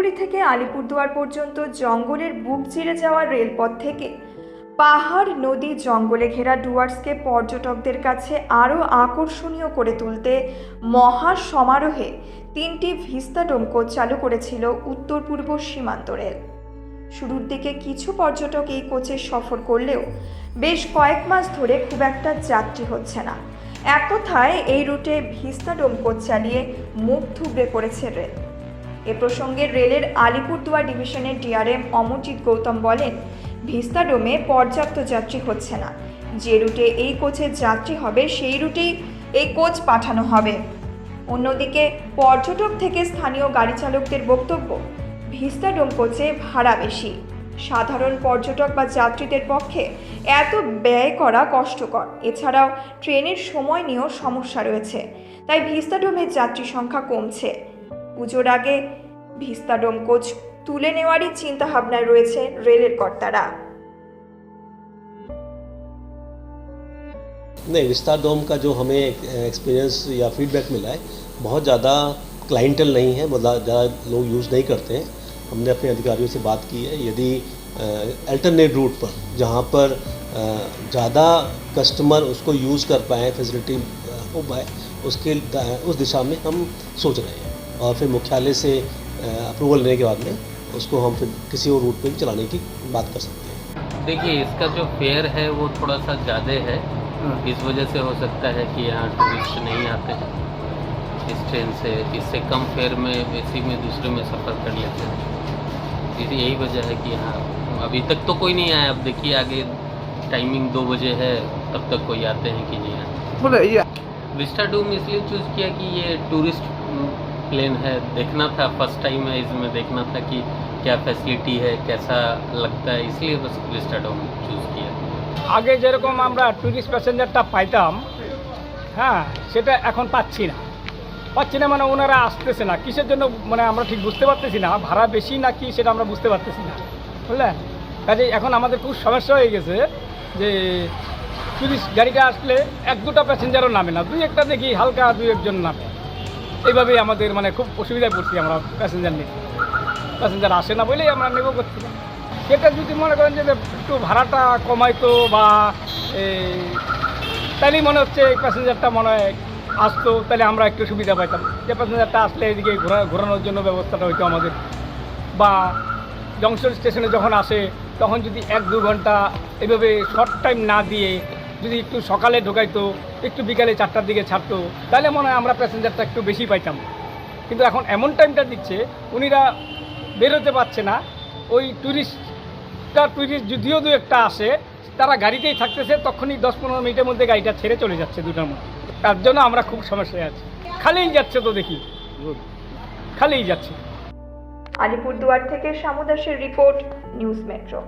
শিলিগুড়ি থেকে আলিপুরদুয়ার পর্যন্ত জঙ্গলের বুক চিরে যাওয়া রেলপথ থেকে পাহাড়, নদী, জঙ্গলে ঘেরা ডুয়ার্সকে পর্যটকদের কাছে আরও আকর্ষণীয় করে তুলতে মহা সমারোহে 3টি ভিস্তাডোম কোচ চালু করেছিল উত্তর পূর্ব সীমান্ত রেল। শুরুর দিকে কিছু পর্যটক এই কোচে সফর করলেও বেশ কয়েক মাস ধরে খুব একটা যাত্রী হচ্ছে না। এক কথায় এই রুটে ভিস্তাডোম কোচ চালিয়ে মুখ থুবড়ে পড়েছে রেল। এ প্রসঙ্গে রেলের আলিপুরদুয়ার ডিভিশনের ডিআরএম অমরজিৎ গৌতম বলেন, ভিস্তাডোমে পর্যাপ্ত যাত্রী হচ্ছে না। যে রুটে এই কোচের যাত্রী হবে সেই রুটেই এই কোচ পাঠানো হবে। অন্যদিকে পর্যটক থেকে স্থানীয় গাড়ি চালকদের বক্তব্য, ভিস্তাডোম কোচে ভাড়া বেশি। সাধারণ পর্যটক বা যাত্রীদের পক্ষে এত ব্যয় করা কষ্টকর। এছাড়াও ট্রেনের সময় নিয়েও সমস্যা রয়েছে, তাই ভিস্তাডোমের যাত্রী সংখ্যা কমছে। পুজোর আগে ভিস্তাডোম কোচ তুলে নেওয়ারই চিন্তাভাবনায় রয়েছে রেলের কর্তারা। नहीं, विस्ताडोम का जो हमें एक्सपीरियंस या फीडबैक मिला है, बहुत ज़्यादा क्लाइंटल नहीं है, बहुत ज़्यादा लोग यूज़ नहीं करते हैं। हमने अपने अधिकारियों से बात की है, यदि अल्टरनेट रूट पर जहाँ पर ज़्यादा कस्टमर उसको यूज़ कर पाएँ, फैसिलिटी हो पाए, उस दिशा में हम सोच रहे हैं। और फिर मुख्यालय से अप्रूवल लेने के बाद में उसको हम फिर किसी और रूट पर भी चलाने की बात कर सकते हैं। देखिए, इसका जो फेयर है वो थोड़ा सा ज़्यादा है। इस वजह से हो सकता है कि यहाँ टूरिस्ट नहीं आते हैं इस ट्रेन से। इससे कम फेयर में इसी में दूसरे में सफ़र कर लेते हैं। यही वजह है कि यहाँ अभी तक तो कोई नहीं आया। अब देखिए आगे टाइमिंग 2 बजे है, तब तक कोई आते हैं कि नहीं आते। विस्टाडोम इसलिए चूज़ किया कि ये टूरिस्ट प्लेन है, देखना था, फर्स्ट टाइम है, इसमें देखना था कि क्या फैसिलिटी है, कैसा लगता है, इसलिए बस विस्टाडोम चूज़ किया। আগে যেরকম আমরা টুরিস্ট প্যাসেঞ্জারটা পাইতাম, হ্যাঁ, সেটা এখন পাচ্ছি না মানে ওনারা আসতেছে না। কিসের জন্য মানে আমরা ঠিক বুঝতে পারতেছি না। ভাড়া বেশি না কি সেটা আমরা বুঝতে পারতেছি না, বুঝলেন? কাজেই এখন আমাদের খুব সমস্যা হয়ে গেছে যে টুরিস্ট গাড়িটা আসলে 1-2টা প্যাসেঞ্জারও নামে না, 2-1টা দেখি হালকা 2-1জন নামে। এইভাবেই আমাদের মানে খুব অসুবিধায় পড়ছি আমরা প্যাসেঞ্জার নিয়ে। প্যাসেঞ্জার আসে না বলেই আমরা নেব করছি না। সেটা যদি মনে করেন যে একটু ভাড়াটা কমাইতো বা তাহলেই মনে হচ্ছে এই প্যাসেঞ্জারটা মনে হয় আসতো, তাহলে আমরা একটু সুবিধা পাইতাম। যে প্যাসেঞ্জারটা আসলে এদিকে ঘোরানোর জন্য ব্যবস্থাটা হইতো আমাদের। বা জংশন স্টেশনে যখন আসে তখন যদি 1-2 ঘন্টা এভাবে শর্ট টাইম না দিয়ে যদি একটু সকালে ঢোকাইতো, একটু বিকালে 4টার দিকে ছাড়তো, তাহলে মনে হয় আমরা প্যাসেঞ্জারটা একটু বেশি পাইতাম। কিন্তু এখন এমন টাইমটা দিচ্ছে উনিরা বেরোতে পারছে না। ওই টুরিস্ট যদিও 2-1টা আসে, তারা গাড়িতেই থাকতেছে, তখনই 10-15 মিনিটের মধ্যে গাড়িটা ছেড়ে চলে যাচ্ছে 2টার মধ্যে। তার জন্য আমরা খুব সমস্যায় আছি। খালিই যাচ্ছে, তো দেখি খালিই যাচ্ছে। আলিপুরদুয়ার থেকে শামু দাসের রিপোর্ট, নিউজ মেট্রো।